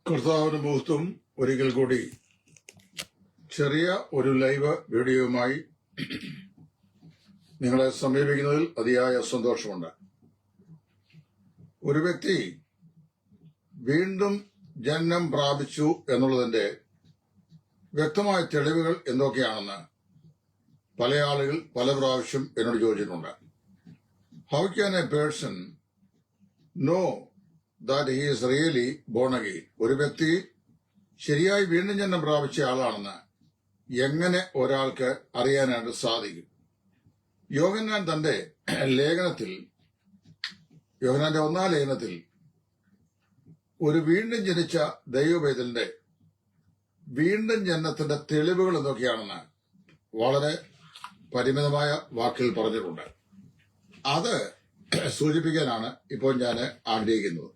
കർത്താവിന് മുഹൂർത്തം ഒരിക്കൽ കൂടി ചെറിയ ഒരു ലൈവ് വീഡിയോയുമായി നിങ്ങളെ സമീപിക്കുന്നതിൽ അതിയായ സന്തോഷമുണ്ട്. ഒരു വ്യക്തി വീണ്ടും ജന്മം പ്രാപിച്ചു എന്നുള്ളതിന്റെ വ്യക്തമായ തെളിവുകൾ എന്തൊക്കെയാണെന്ന് പല ആളുകൾ പല പ്രാവശ്യം എന്നോട് ചോദിച്ചിട്ടുണ്ട്. How can A person know that he is really born again? ഒരു വ്യക്തി ശരിയായി വീണ്ടും ജന്മം പ്രാപിച്ച ആളാണെന്ന് എങ്ങനെ ഒരാൾക്ക് അറിയാനായിട്ട് സാധിക്കും? യോഹന്നാൻ തന്റെ ലേഖനത്തിൽ, യോഹന്നാന്റെ 1-ാം ലേഖനത്തിൽ ഒരു വീണ്ടും ജനിച്ച ദൈവവേദന്റെ വീണ്ടും ജന്മത്തിന്റെ തെളിവുകൾ എന്തൊക്കെയാണെന്ന് വളരെ പരിമിതമായ വാക്കിൽ പറഞ്ഞിട്ടുണ്ട്. അത് സൂചിപ്പിക്കാനാണ് ഇപ്പോൾ ഞാൻ ആഗ്രഹിക്കുന്നത്.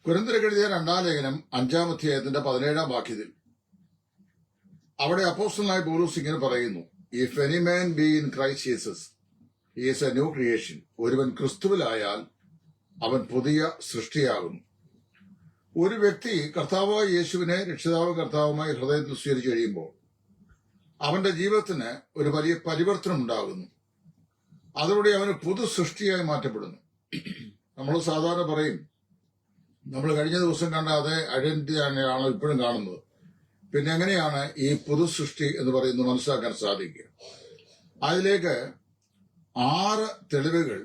കൊരിന്ത്യർക്ക് എഴുതിയ 2-ാം ലേഖനം 5-ാം അധ്യായത്തിന്റെ 17-ാം വാക്യത്തിൽ അവിടെ അപ്പോസ്തലനായ പൗലോസ് ഇങ്ങനെ പറയുന്നു: if any man be in Christ Jesus he is A new creation. ഒരുവൻ ക്രിസ്തുവിലായാൽ അവൻ പുതിയ സൃഷ്ടിയാകുന്നു. ഒരു വ്യക്തി കർത്താവായ യേശുവിനെ രക്ഷിതാവും കർത്താവുമായി ഹൃദയത്തിൽ സ്വീകരിച്ചു കഴിയുമ്പോൾ അവന്റെ ജീവിതത്തിന് ഒരു വലിയ പരിവർത്തനം ഉണ്ടാകുന്നു. അതോടെ അവന് പുതു സൃഷ്ടിയായി മാറ്റപ്പെടുന്നു. നമ്മൾ സാധാരണ പറയും, നമ്മൾ കഴിഞ്ഞ ദിവസം കണ്ട അതേ ഐഡന്റിറ്റി തന്നെയാണ് ഇപ്പോഴും കാണുന്നത്. പിന്നെ എങ്ങനെയാണ് ഈ പുതു സൃഷ്ടി എന്ന് പറയുന്നത് മനസ്സിലാക്കാൻ സാധിക്കുക? അതിലേക്ക് 6 തെളിവുകൾ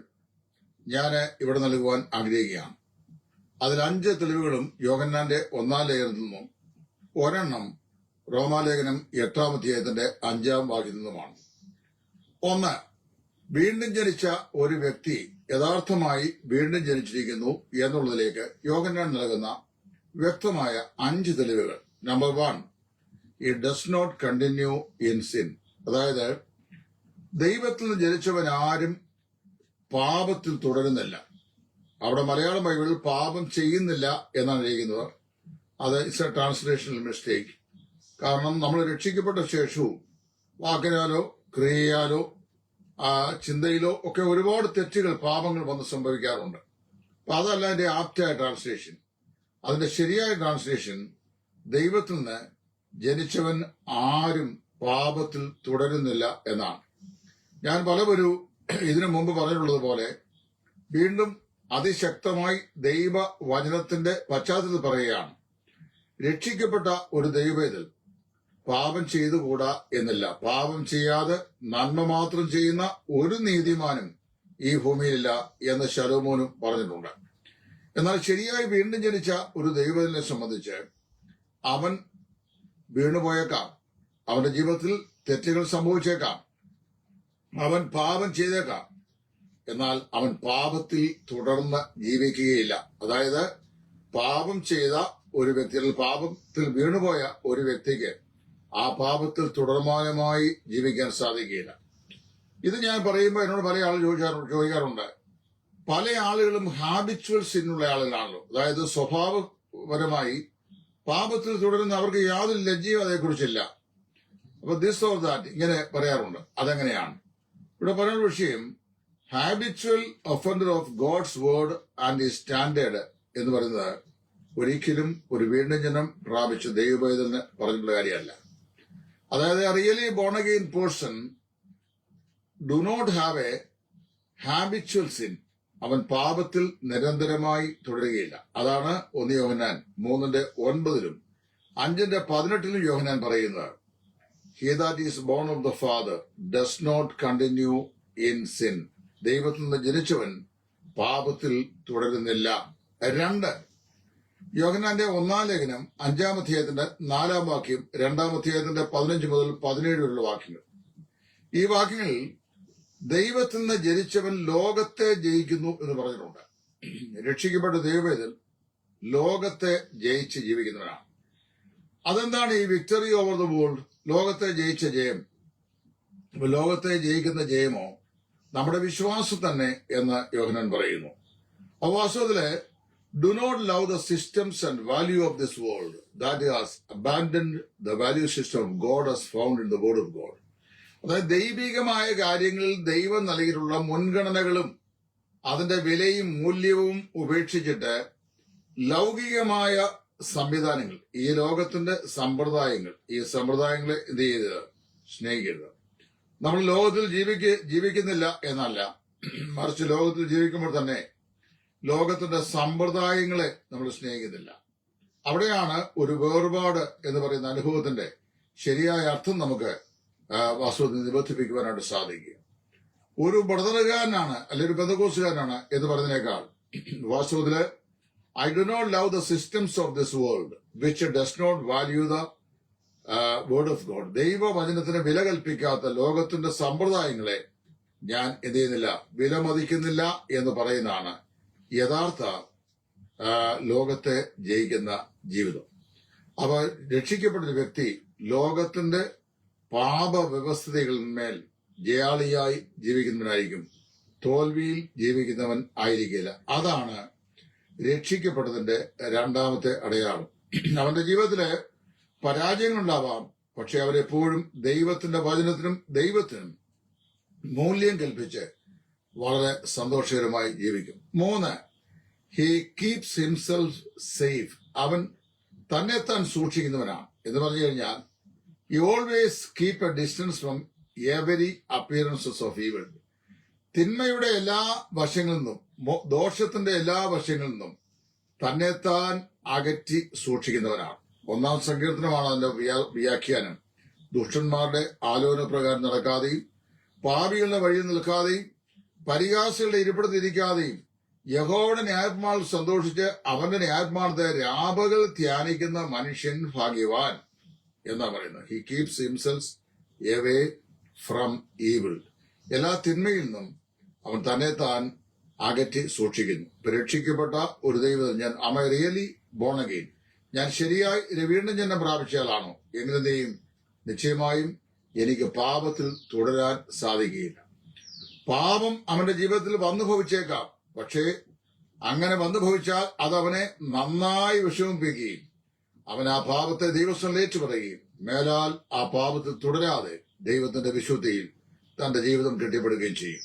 ഞാൻ ഇവിടെ നൽകുവാൻ ആഗ്രഹിക്കുകയാണ്. അതിൽ 5 തെളിവുകളും യോഹന്നാന്റെ 1-ാം ലേഖനത്തിൽ നിന്നും, ഒരെണ്ണം റോമാലേഖനം 8-ാം അധ്യായത്തിന്റെ 5-ാം വാക്യത്തിൽ നിന്നുമാണ്. 1, വീണ്ടും ജനിച്ച ഒരു വ്യക്തി യഥാർത്ഥമായി വീണ്ടും ജനിച്ചിരിക്കുന്നു എന്നുള്ളതിലേക്ക് യോഹന്നാൻ നൽകുന്ന വ്യക്തമായ 5 തെളിവുകൾ. Number 1, it does not continue in sin. അതായത് ദൈവത്തിൽ നിന്ന് ജനിച്ചവൻ ആരും പാപത്തിൽ തുടരുന്നില്ല. അവിടെ മലയാളം ബൈബിളിൽ പാപം ചെയ്യുന്നില്ല എന്നാണ് എഴുതുന്നത്. അത് ഇറ്റ്സ് എ ട്രാൻസ്ലേഷണൽ മിസ്റ്റേക്ക്. കാരണം നമ്മൾ രക്ഷിക്കപ്പെട്ട ശേഷവും വാക്കിനാലോ ക്രിയയാലോ ചിന്തയിലോ ഒക്കെ ഒരുപാട് തെറ്റുകൾ, പാപങ്ങൾ വന്ന് സംഭവിക്കാറുണ്ട്. അപ്പൊ അതല്ല അതിന്റെ ആപ്റ്റായ ട്രാൻസ്ലേഷൻ. അതിന്റെ ശരിയായ ട്രാൻസ്ലേഷൻ ദൈവത്തിൽ നിന്ന് ജനിച്ചവൻ ആരും പാപത്തിൽ തുടരുന്നില്ല എന്നാണ്. ഞാൻ പലവരും ഇതിനു മുമ്പ് പറഞ്ഞിട്ടുള്ളതുപോലെ വീണ്ടും അതിശക്തമായി ദൈവ വചനത്തിന്റെ പശ്ചാത്തലത്തിൽ പറയുകയാണ്, രക്ഷിക്കപ്പെട്ട ഒരു ദൈവവേദൽ പാപം ചെയ്തുകൂടാ എന്നില്ല. പാപം ചെയ്യാതെ നന്മ മാത്രം ചെയ്യുന്ന ഒരു നീതിമാനും ഈ ഭൂമിയിലില്ല എന്ന് ശലോമോനും പറഞ്ഞിട്ടുണ്ട്. എന്നാൽ ശരിയായി വീണ്ടും ജനിച്ച ഒരു ദൈവവേദനെ സംബന്ധിച്ച് അവൻ വീണുപോയേക്കാം, അവന്റെ ജീവിതത്തിൽ തെറ്റുകൾ സംഭവിച്ചേക്കാം, അവൻ പാപം ചെയ്തേക്കാം. എന്നാൽ അവൻ പാപത്തിൽ തുടർന്ന് ജീവിക്കുകയില്ല. അതായത് പാപം ചെയ്ത ഒരു വ്യക്തി, പാപത്തിൽ വീണുപോയ ഒരു വ്യക്തിക്ക് ആ പാപത്തിൽ തുടർമാനമായി ജീവിക്കാൻ സാധിക്കുകയില്ല. ഇത് ഞാൻ പറയുമ്പോൾ എന്നോട് പല ആളുകൾ ചോദിക്കാറുണ്ട്, പല ആളുകളും ഹാബിച്വൽ സിന്നുള്ള ആളുകളാണല്ലോ. അതായത് സ്വഭാവപരമായി പാപത്തിൽ തുടരുന്ന അവർക്ക് യാതൊരു ലജ്ജയും അതേക്കുറിച്ചില്ല. അപ്പൊ ദിസ് ഓർ ദാറ്റ് ഇങ്ങനെ പറയാറുണ്ട്. അതെങ്ങനെയാണ്? ഇവിടെ പറയുന്ന വിഷയം habitual offender of God's word and ഈ സ്റ്റാൻഡേർഡ് എന്ന് പറയുന്നത് ഒരിക്കലും ഒരു വീണ്ടും ജന്മം പ്രാപിച്ച ദൈവവേദന പറഞ്ഞിട്ടുള്ള കാര്യമല്ല. അതായത് really born again person do not have a habitual sin. അവൻ പാപത്തിൽ നിരന്തരമായി തുടരുകയില്ല. അതാണ് 1 യോഹന്നാൻ 3:9 5:18 യോഹന്നാൻ പറയുന്നത്, he that is born of the Father does not continue in sin. ദൈവത്തിൽ നിന്ന് ജനിച്ചവൻ പാപത്തിൽ തുടരുന്നില്ല. 2, യോഹന്നാന്റെ 1-ാം ലേഖനം 5-ാം അധ്യായത്തിന്റെ 4-ാം വാക്യം, 2-ാം അധ്യായത്തിന്റെ 15 മുതൽ 17 വരെയുള്ള വാക്യങ്ങൾ. ഈ വാക്യങ്ങളിൽ ദൈവത്തിൽ നിന്ന് ജനിച്ചവൻ ലോകത്തെ ജയിക്കുന്നു എന്ന് പറഞ്ഞിട്ടുണ്ട്. രക്ഷിക്കപ്പെട്ട ദൈവവേദൻ ലോകത്തെ ജയിച്ച് ജീവിക്കുന്നവനാണ്. അതെന്താണ് ഈ വിക്ടറി ഓവർ ദ വേൾഡ്, ലോകത്തെ ജയിച്ച ജയം? ലോകത്തെ ജയിക്കുന്ന ജയമോ നമ്മുടെ വിശ്വാസം തന്നെ എന്ന് യോഹന്നാൻ പറയുന്നു. അപ്പോൾ വാസ്തവത്തില് do not love the systems and value of this world that has abandoned the value system of God as found in the word of God. അതായത് ദൈവികമായ കാര്യങ്ങളിൽ ദൈവം നൽകിയിട്ടുള്ള മുൻഗണനകളും അതിന്റെ വിലയും മൂല്യവും ഉപേക്ഷിച്ചിട്ട് ലൗകികമായ സംവിധാനങ്ങൾ, ഈ ലോകത്തിന്റെ സമ്പ്രദായങ്ങൾ, ഈ സമ്പ്രദായങ്ങളെ എന്ത് ചെയ്യരുത്? സ്നേഹിക്കരുത്. നമ്മൾ ലോകത്തിൽ ജീവിക്കുന്നില്ല എന്നല്ല, മറിച്ച് ലോകത്തിൽ ജീവിക്കുമ്പോൾ തന്നെ ലോകത്തിന്റെ സമ്പ്രദായങ്ങളെ നമ്മൾ സ്നേഹിക്കുന്നില്ല. അവിടെയാണ് ഒരു വേർപാട് എന്ന് പറയുന്ന അനുഭവത്തിന്റെ ശരിയായ അർത്ഥം നമുക്ക് വാസ്തവത്തിൽ നിബന്ധിപ്പിക്കുവാനായിട്ട് സാധിക്കുക. ഒരു ബ്രദറുകാരനാണ് അല്ലെങ്കിൽ ഒരു ബന്ധകോസുകാരനാണ് എന്ന് പറയുന്നതിനേക്കാൾ വാസ്തവത്തില് I do not love the systems of this world which does not value the word of God. ദൈവവചനത്തിന് വില കൽപ്പിക്കാത്ത ലോകത്തിന്റെ സമ്പ്രദായങ്ങളെ ഞാൻ എന്ത് ചെയ്യുന്നില്ല? വിലമതിക്കുന്നില്ല എന്ന് പറയുന്നതാണ് യഥാർത്ഥ ലോകത്തെ ജയിക്കുന്ന ജീവിതം. അപ്പൊ രക്ഷിക്കപ്പെട്ടൊരു വ്യക്തി ലോകത്തിന്റെ പാപവ്യവസ്ഥകളിന്മേൽ ജയാളിയായി ജീവിക്കുന്നവനായിരിക്കും, തോൽവിയിൽ ജീവിക്കുന്നവൻ ആയിരിക്കില്ല. അതാണ് രക്ഷിക്കപ്പെട്ടതിന്റെ രണ്ടാമത്തെ അടയാളം. അവന്റെ ജീവിതത്തില് പരാജയങ്ങളുണ്ടാവാം, പക്ഷെ അവരെപ്പോഴും ദൈവത്തിന്റെ വചനത്തിനും ദൈവത്തിനും മൂല്യം കൽപ്പിച്ച് വളരെ സന്തോഷകരമായി ജീവിക്കും. 3, ഹി കീപ്സ് ഹിംസെൽഫ് സേഫ്. അവൻ തന്നെത്താൻ സൂക്ഷിക്കുന്നവനാണ് എന്ന് പറഞ്ഞു കഴിഞ്ഞാൽ he always keep a distance from every appearances of evil. തിന്മയുടെ എല്ലാ വശങ്ങളിൽ നിന്നും, ദോഷത്തിന്റെ എല്ലാ വശങ്ങളിൽ നിന്നും തന്നെത്താൻ അകറ്റി സൂക്ഷിക്കുന്നവനാണ്. 1-ാം സങ്കീർത്തനമാണ് അതിന്റെ വ്യാഖ്യാനം. ദുഷ്ടന്മാരുടെ ആലോചന പ്രകാരം നടക്കാതെയും പാപികളുടെ വഴിയിൽ നിൽക്കാതെയും പരിഹാസികളുടെ ഇരിപ്പിടത്തിരിക്കാതെയും യഹോവയുടെ ന്യായപ്രമാണത്തിൽ സന്തോഷിച്ച് അവന്റെ ന്യായപ്രമാണത്തെ രാപകൽ ധ്യാനിക്കുന്ന മനുഷ്യൻ ഭാഗ്യവാൻ എന്നാ പറയുന്നത്. He keeps himself away from evil. എല്ലാ തിന്മയിൽ നിന്നും അവൻ തന്നെ താൻ അകറ്റി സൂക്ഷിക്കുന്നു. രക്ഷിക്കപ്പെട്ട ഒരു ദൈവം, ഞാൻ am I really born again? ഞാൻ ശരിയായി വീണ്ടും ജന്മം പ്രാപിച്ചയാളാണോ? എങ്ങനെയും നിശ്ചയമായും എനിക്ക് പാപത്തിൽ തുടരാൻ സാധിക്കുകയില്ല. പാപം അവന്റെ ജീവിതത്തിൽ വന്നു ഭവിച്ചേക്കാം, പക്ഷേ അങ്ങനെ വന്നു ഭവിച്ചാൽ അത് അവനെ നന്നായി വിഷമിപ്പിക്കുകയും അവൻ ആ പാപത്തെ ദൈവസ്ഥലം ഏറ്റുപറയുകയും മേലാൽ ആ പാപത്തിൽ തുടരാതെ ദൈവത്തിന്റെ വിശുദ്ധിയിൽ തന്റെ ജീവിതം കെട്ടിപ്പടുകയും ചെയ്യും.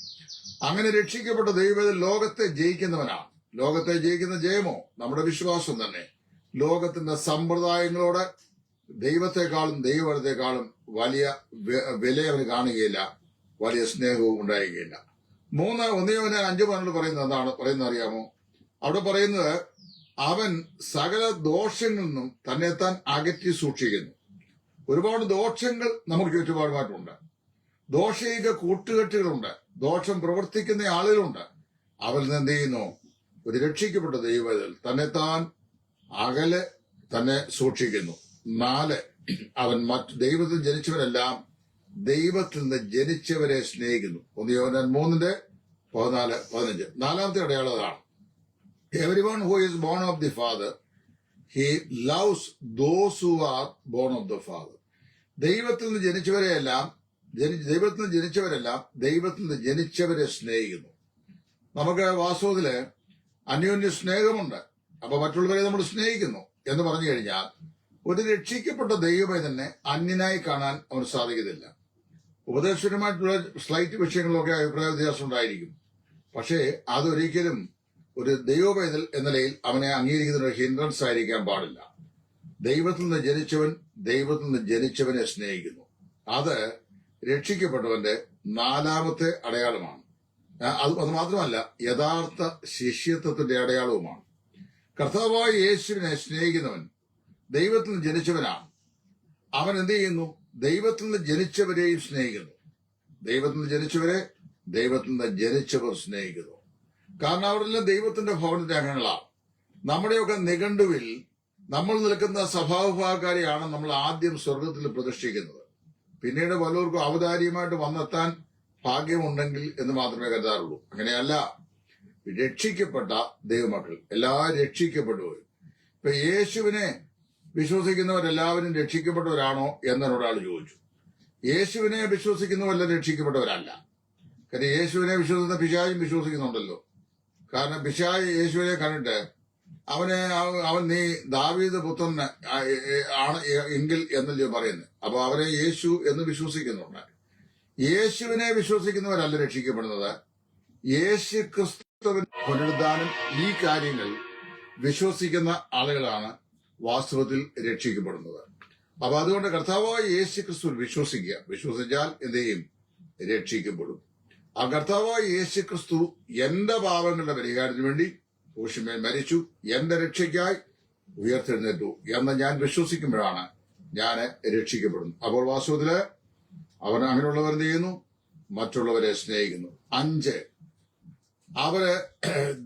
അങ്ങനെ രക്ഷിക്കപ്പെട്ട ദൈവത്തിൽ ലോകത്തെ ജയിക്കുന്നവനാണ്. ലോകത്തെ ജയിക്കുന്ന ജയമോ നമ്മുടെ വിശ്വാസം തന്നെ. ലോകത്തിന്റെ സമ്പ്രദായങ്ങളോട് ദൈവത്തെക്കാളും ദൈവവചനത്തെക്കാളും വലിയ വില അവന് കാണുകയില്ല, വലിയ സ്നേഹവും ഉണ്ടായിരിക്കുകയില്ല. 3 1 5 പറയുന്നത് എന്താണ് പറയുന്നത് അറിയാമോ? അവിടെ പറയുന്നത് അവൻ സകല ദോഷങ്ങളിൽ നിന്നും തന്നെത്താൻ അകറ്റി സൂക്ഷിക്കുന്നു. ഒരുപാട് ദോഷങ്ങൾ നമുക്ക് ചുറ്റുപാടുമായിട്ടുണ്ട്. ദോഷയിക കൂട്ടുകെട്ടുകളുണ്ട്, ദോഷം പ്രവർത്തിക്കുന്ന ആളുകളുണ്ട്. അവരിൽ നിന്ന് എന്ത് ചെയ്യുന്നു? ഒരു രക്ഷിക്കപ്പെട്ട ദൈവത്തിൽ തന്നെത്താൻ അകലെ തന്നെ സൂക്ഷിക്കുന്നു. 4, അവൻ ദൈവത്തിൽ ജനിച്ചവരെല്ലാം ദൈവത്തിൽ നിന്ന് ജനിച്ചവരെ സ്നേഹിക്കുന്നു. 1 യോഹന്നാൻ 3:14-15. 4-ാമത്തെ അടയാളം അതാണ്. Everyone who is born of the Father, he loves those who are born of the Father. ദൈവത്തിൽ നിന്ന് ജനിച്ചവരെല്ലാം ദൈവത്തിൽ നിന്ന് ജനിച്ചവരെ സ്നേഹിക്കുന്നു. നമുക്ക് വാസ്തവത്തില് അന്യോന്യ സ്നേഹമുണ്ട്. അപ്പൊ മറ്റുള്ളവരെ നമ്മൾ സ്നേഹിക്കുന്നു എന്ന് പറഞ്ഞു കഴിഞ്ഞാൽ ഒരു രക്ഷിക്കപ്പെട്ട ദൈവമേ തന്നെ അന്യനായി കാണാൻ അവന് സാധിക്കത്തില്ല. ഉപദേശപരമായിട്ടുള്ള സ്ലൈറ്റ് വിഷയങ്ങളിലൊക്കെ അഭിപ്രായ വ്യത്യാസം ഉണ്ടായിരിക്കും. പക്ഷേ അതൊരിക്കലും ഒരു ദൈവപൈതൽ എന്ന നിലയിൽ അവനെ അംഗീകരിക്കുന്ന ഒരു ഹിൻഡ്രൻസ് ആയിരിക്കാൻ പാടില്ല. ദൈവത്തിൽ നിന്ന് ജനിച്ചവൻ ദൈവത്തിൽ നിന്ന് ജനിച്ചവനെ സ്നേഹിക്കുന്നു. അത് രക്ഷിക്കപ്പെട്ടവന്റെ 4-ാമത്തെ അടയാളമാണ്. അത് മാത്രമല്ല, യഥാർത്ഥ ശിഷ്യത്വത്തിന്റെ അടയാളവുമാണ്. കർത്താവായ യേശുവിനെ സ്നേഹിക്കുന്നവൻ ദൈവത്തിൽ നിന്ന് ജനിച്ചവനാണ്. അവൻ എന്ത് ചെയ്യുന്നു? ദൈവത്തിൽ നിന്ന് ജനിച്ചവരെയും സ്നേഹിക്കുന്നു. ദൈവത്തിൽ നിന്ന് ജനിച്ചവരെ ദൈവത്തിൽ നിന്ന് ജനിച്ചവർ സ്നേഹിക്കുന്നു. കാരണം അവരെല്ലാം ദൈവത്തിന്റെ ഭവനത്തിന്റെ അംഗങ്ങളാണ്. നമ്മുടെയൊക്കെ നിഘണ്ടുവിൽ നമ്മൾ നിൽക്കുന്ന സ്വഭാവഭാഗക്കാരെയാണ് നമ്മൾ ആദ്യം സ്വർഗത്തിൽ പ്രതിഷ്ഠിക്കുന്നത്. പിന്നീട് പലർക്കും ഔദാര്യമായിട്ട് വന്നെത്താൻ ഭാഗ്യമുണ്ടെങ്കിൽ എന്ന് മാത്രമേ കരുതാറുള്ളൂ. അങ്ങനെയല്ല. രക്ഷിക്കപ്പെട്ട ദൈവമക്കൾ എല്ലാവരും രക്ഷിക്കപ്പെടുവരും. ഇപ്പൊ യേശുവിനെ വിശ്വസിക്കുന്നവരെല്ലാവരും രക്ഷിക്കപ്പെട്ടവരാണോ എന്നൊരാൾ ചോദിച്ചു. യേശുവിനെ വിശ്വസിക്കുന്നവരെല്ലാം രക്ഷിക്കപ്പെട്ടവരല്ല. കാര്യം യേശുവിനെ വിശ്വസിക്കുന്ന പിശാചും വിശ്വസിക്കുന്നുണ്ടല്ലോ. കാരണം പിശാച് യേശുവിനെ കണ്ടിട്ട് അവൻ നീ ദാവീദ് പുത്രൻ ആണ് എങ്കിൽ എന്നല്ലോ പറയുന്നത്. അപ്പൊ അവരെ യേശു എന്ന് വിശ്വസിക്കുന്നുണ്ട്. യേശുവിനെ വിശ്വസിക്കുന്നവരല്ല രക്ഷിക്കപ്പെടുന്നത്. യേശു ക്രിസ്തുവിൻ പുനരുദ്ധാനം ഈ കാര്യങ്ങൾ വിശ്വസിക്കുന്ന ആളുകളാണ് വാസ്തവത്തിൽ രക്ഷിക്കപ്പെടുന്നത്. അപ്പൊ അതുകൊണ്ട് കർത്താവായ യേശു ക്രിസ്തു വിശ്വസിക്കുക. വിശ്വസിച്ചാൽ എന്ത് ചെയ്യും? രക്ഷിക്കപ്പെടും. ആ കർത്താവായ യേശു ക്രിസ്തു എന്റെ പാപങ്ങളുടെ പരിഹാരത്തിന് വേണ്ടി ക്രൂശിന്മേൽ മരിച്ചു, എന്റെ രക്ഷയ്ക്കായി ഉയർത്തെഴുന്നേറ്റു എന്ന് ഞാൻ വിശ്വസിക്കുമ്പോഴാണ് ഞാൻ രക്ഷിക്കപ്പെടുന്നു. അപ്പോൾ വാസ്തവത്തില് അവൻ അങ്ങനെയുള്ളവർ എന്ത് ചെയ്യുന്നു? മറ്റുള്ളവരെ സ്നേഹിക്കുന്നു. 5, അവര്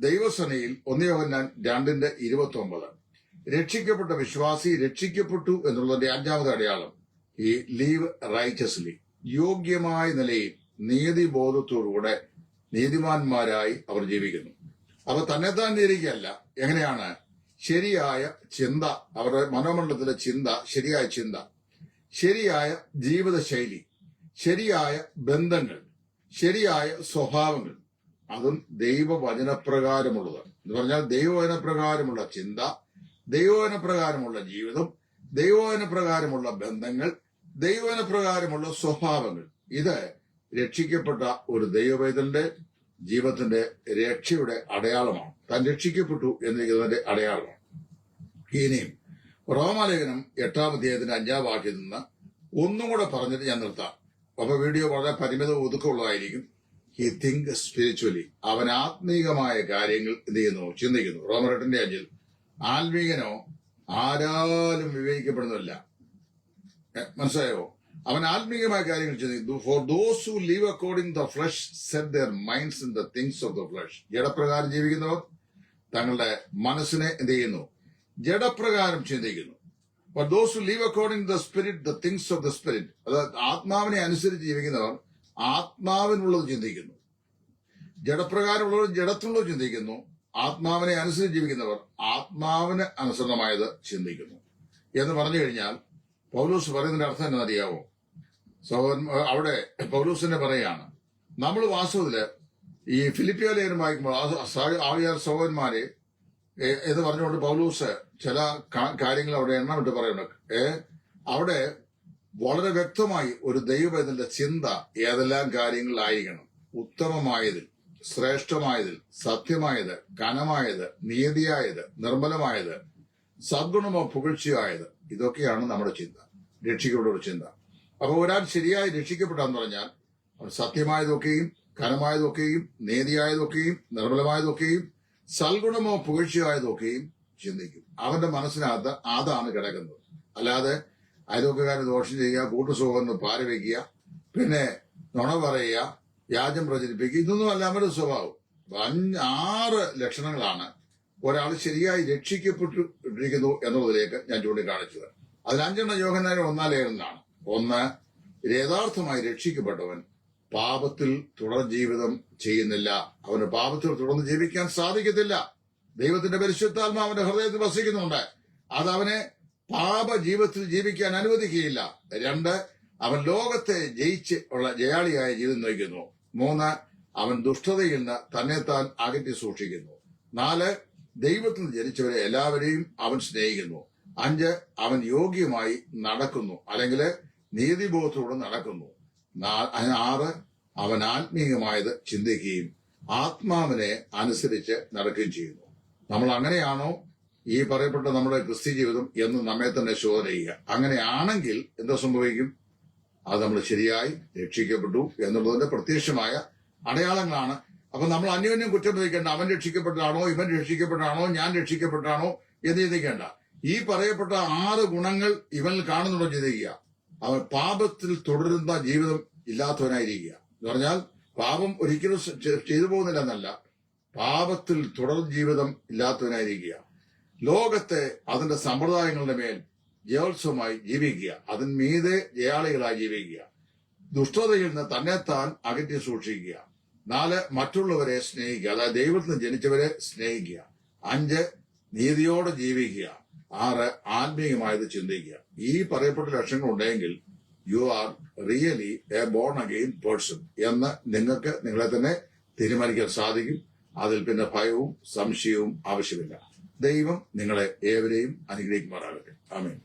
ദൈവസേനയിൽ 1 യോഹന്നാൻ 2:29 രക്ഷിക്കപ്പെട്ട വിശ്വാസി രക്ഷിക്കപ്പെട്ടു എന്നുള്ളതിന്റെ 5ാമത്തെ അടയാളം ഈ ലീവ് റൈറ്റസ്ലി, യോഗ്യമായ നിലയിൽ നീതിബോധത്തോടുകൂടെ നീതിമാന്മാരായി അവർ ജീവിക്കുന്നു. അപ്പൊ തന്നെത്താൻ നീതിക്കല്ല, എങ്ങനെയാണ്? ശരിയായ ചിന്ത, അവരുടെ മനോമണ്ഡലത്തിലെ ചിന്ത, ശരിയായ ചിന്ത, ശരിയായ ജീവിതശൈലി, ശരിയായ ബന്ധങ്ങൾ, ശരിയായ സ്വഭാവങ്ങൾ, അതും ദൈവവചനപ്രകാരമുള്ളത് എന്ന് പറഞ്ഞാൽ ദൈവവചനപ്രകാരമുള്ള ചിന്ത, ദൈവവചനപ്രകാരമുള്ള ജീവിതം, ദൈവവചനപ്രകാരമുള്ള ബന്ധങ്ങൾ, ദൈവവചനപ്രകാരമുള്ള സ്വഭാവങ്ങൾ. ഇത് രക്ഷിക്കപ്പെട്ട ഒരു ദൈവവേദന്റെ ജീവിതത്തിന്റെ രക്ഷയുടെ അടയാളമാണ്. താൻ രക്ഷിക്കപ്പെട്ടു എന്നിരിക്കുന്നതിന്റെ അടയാളമാണ്. ഇനിയും റോമാലേഖനം 8-ാം അധ്യായത്തിന്റെ 5-ാം വാക്യത്തിൽ നിന്ന് ഒന്നും കൂടെ പറഞ്ഞിട്ട് ഞാൻ നിർത്താം. അപ്പൊ വീഡിയോ വളരെ പരിമിത ഒതുക്കമുള്ളതായിരിക്കും. ഹി തിങ്ക് സ്പിരിച്വലി, അവൻ ആത്മീകമായ കാര്യങ്ങൾ എന്ത് ചെയ്യുന്നു? ചിന്തിക്കുന്നു. റോമർ 8:5 ആത്മീകനോ ആരാലും വിവേചിക്കപ്പെടുന്നില്ല. മനസ്സിലായോ? അവൻ ആത്മീയമായ കാര്യങ്ങൾ ചിന്തിക്കുന്നു. For those who live according the flesh set their minds in the things of the flesh. ജഡപ്രകാരം ജീവിക്കുന്നവർ തങ്ങളുടെ മനസ്സിനെ എന്ത് ചെയ്യുന്നു? ജഡപ്രകാരം ചിന്തിക്കുന്നു. For those who live according the spirit the things of the spirit. അതായത് ആത്മാവിനെ അനുസരിച്ച് ജീവിക്കുന്നവർ ആത്മാവിനുള്ളത് ചിന്തിക്കുന്നു. ജഡപ്രകാരമുള്ളവർ ജഡത്തിനുള്ളത് ചിന്തിക്കുന്നു. ആത്മാവിനെ അനുസരിച്ച് ജീവിക്കുന്നവർ ആത്മാവിന് അനുസൃതമായത് ചിന്തിക്കുന്നു. എന്ന് പറഞ്ഞു കഴിഞ്ഞാൽ പൗലോസ് പറയുന്നതിന്റെ അർത്ഥം എന്നറിയാവോ? അവിടെ പൗലോസിനെ പറയാണ്, നമ്മൾ വാസ്തവത്തില് ഈ ഫിലിപ്പിയ ലേഖനം വായിക്കുമ്പോൾ ആവിയാർ സഹോദരന്മാരെ എന്ന് പറഞ്ഞുകൊണ്ട് പൗലോസ് ചില കാര്യങ്ങൾ അവിടെ എണ്ണമിട്ട് പറയുന്നുണ്ട്. അവിടെ വളരെ വ്യക്തമായി ഒരു ദൈവവേദന്റെ ചിന്ത ഏതെല്ലാം കാര്യങ്ങളിലായിരിക്കണം. ഉത്തമമായതിൽ, ശ്രേഷ്ഠമായതിൽ, സത്യമായത്, കനമായത്, നീതിയായത്, നിർമ്മലമായത്, സദ്ഗുണമോ പുകഴ്ചയായത്, ഇതൊക്കെയാണ് നമ്മുടെ ചിന്ത, രക്ഷിക്കപ്പെട്ട ചിന്ത. അപ്പൊ ഒരാൾ ശരിയായി രക്ഷിക്കപ്പെട്ടാന്ന് പറഞ്ഞാൽ അവൻ സത്യമായതൊക്കെയും കനമായതൊക്കെയും നീതിയായതൊക്കെയും നിർമ്മലമായതൊക്കെയും സൽഗുണമോ പുകഴ്ചയായതൊക്കെയും ചിന്തിക്കും. അവന്റെ മനസ്സിനകത്ത് അതാണ് കിടക്കുന്നത്. അല്ലാതെ അയൽവക്കക്കാരന് ദോഷം ചെയ്യുക, കൂട്ടുസുഖം പാരവയ്ക്കുക, പിന്നെ നുണ പറയുക, വ്യാജം പ്രചരിപ്പിക്കുക, ഇതൊന്നും അല്ല അവരുടെ സ്വഭാവം. 6 ലക്ഷണങ്ങളാണ് ഒരാൾ ശരിയായി രക്ഷിക്കപ്പെട്ടിരിക്കുന്നു എന്നുള്ളതിലേക്ക് ഞാൻ ചൂണ്ടിക്കാണിച്ചത്. അതിൽ 5 യോഹന്നാൻ 1-ാം ലേഖനത്തിലാണ്. 1, യഥാർത്ഥമായി രക്ഷിക്കപ്പെട്ടവൻ പാപത്തിൽ തുടർ ജീവിതം ചെയ്യുന്നില്ല. അവന് പാപത്തിൽ തുടർന്ന് ജീവിക്കാൻ സാധിക്കത്തില്ല. ദൈവത്തിന്റെ പരിശുദ്ധാത്മാ അവന്റെ ഹൃദയത്തിൽ വസിക്കുന്നുണ്ട്. അതവനെ പാപ ജീവിതത്തിൽ ജീവിക്കാൻ അനുവദിക്കുകയില്ല. 2, അവൻ ലോകത്തെ ജയിച്ച് ഉള്ള ജയാളിയായ ജീവിതം നയിക്കുന്നു. 3, അവൻ ദുഷ്ടതയിൽ നിന്ന് തന്നെത്താൻ അകറ്റി സൂക്ഷിക്കുന്നു. 4, ദൈവത്തിൽ നിന്ന് ജനിച്ചവരെ എല്ലാവരെയും അവൻ സ്നേഹിക്കുന്നു. 5, അവൻ യോഗ്യമായി നടക്കുന്നു, അല്ലെങ്കിൽ നീതിബോധത്തോടെ നടക്കുന്നു. 6, അവൻ ആത്മീയമായത് ചിന്തിക്കുകയും ആത്മാവിനെ അനുസരിച്ച് നടക്കുകയും ചെയ്യുന്നു. നമ്മൾ അങ്ങനെയാണോ ഈ പറയപ്പെട്ട നമ്മുടെ ക്രിസ്ത്യ ജീവിതം എന്ന് നമ്മെ തന്നെ ശോധന ചെയ്യുക. അങ്ങനെയാണെങ്കിൽ എന്താ സംഭവിക്കും? അത് നമ്മൾ ശരിയായി രക്ഷിക്കപ്പെട്ടു എന്നുള്ളതിന്റെ പ്രത്യക്ഷമായ അടയാളങ്ങളാണ്. അപ്പൊ നമ്മൾ അന്യോന്യം കുറ്റം വിധിക്കേണ്ട. അവൻ രക്ഷിക്കപ്പെട്ടാണോ, ഇവൻ രക്ഷിക്കപ്പെട്ടാണോ, ഞാൻ രക്ഷിക്കപ്പെട്ടാണോ എന്ന് ചിന്തിക്കേണ്ട. ഈ പറയപ്പെട്ട 6 ഗുണങ്ങൾ ഇവനിൽ കാണുന്നുണ്ടോ ചിന്തിക്കുക. അവൻ പാപത്തിൽ തുടരുന്ന ജീവിതം ഇല്ലാത്തവനായിരിക്കുക എന്ന് പറഞ്ഞാൽ പാപം ഒരിക്കലും ചെയ്തു പോകുന്നില്ല എന്നല്ല, പാപത്തിൽ തുടർ ജീവിതം ഇല്ലാത്തവനായിരിക്കുക. ലോകത്തെ അതിന്റെ സമ്പ്രദായങ്ങളുടെ മേൽ ജയോത്സവമായി ജീവിക്കുക, അതിന് മീതെ ജയാളികളായി ജീവിക്കുക. ദുഷ്ടതയിൽ നിന്ന് തന്നെത്താൻ അകറ്റി സൂക്ഷിക്കുക. 4, മറ്റുള്ളവരെ സ്നേഹിക്കുക, അതായത് ദൈവത്തിൽ നിന്ന് ജനിച്ചവരെ സ്നേഹിക്കുക. 5, നീതിയോടെ ജീവിക്കുക. 6, ആത്മീയമായത് ചിന്തിക്കുക. ഈ പറയപ്പെട്ട ലക്ഷണങ്ങൾ ഉണ്ടെങ്കിൽ you are really a born again person എന്ന് നിങ്ങൾക്ക് നിങ്ങളെ തന്നെ തീരുമാനിക്കാൻ സാധിക്കും. അതിൽ പിന്നെ ഭയവും സംശയവും ആവശ്യമില്ല. ദൈവം നിങ്ങളെ ഏവരെയും അനുഗ്രഹിക്കുമാറാകട്ടെ. ആമേൻ.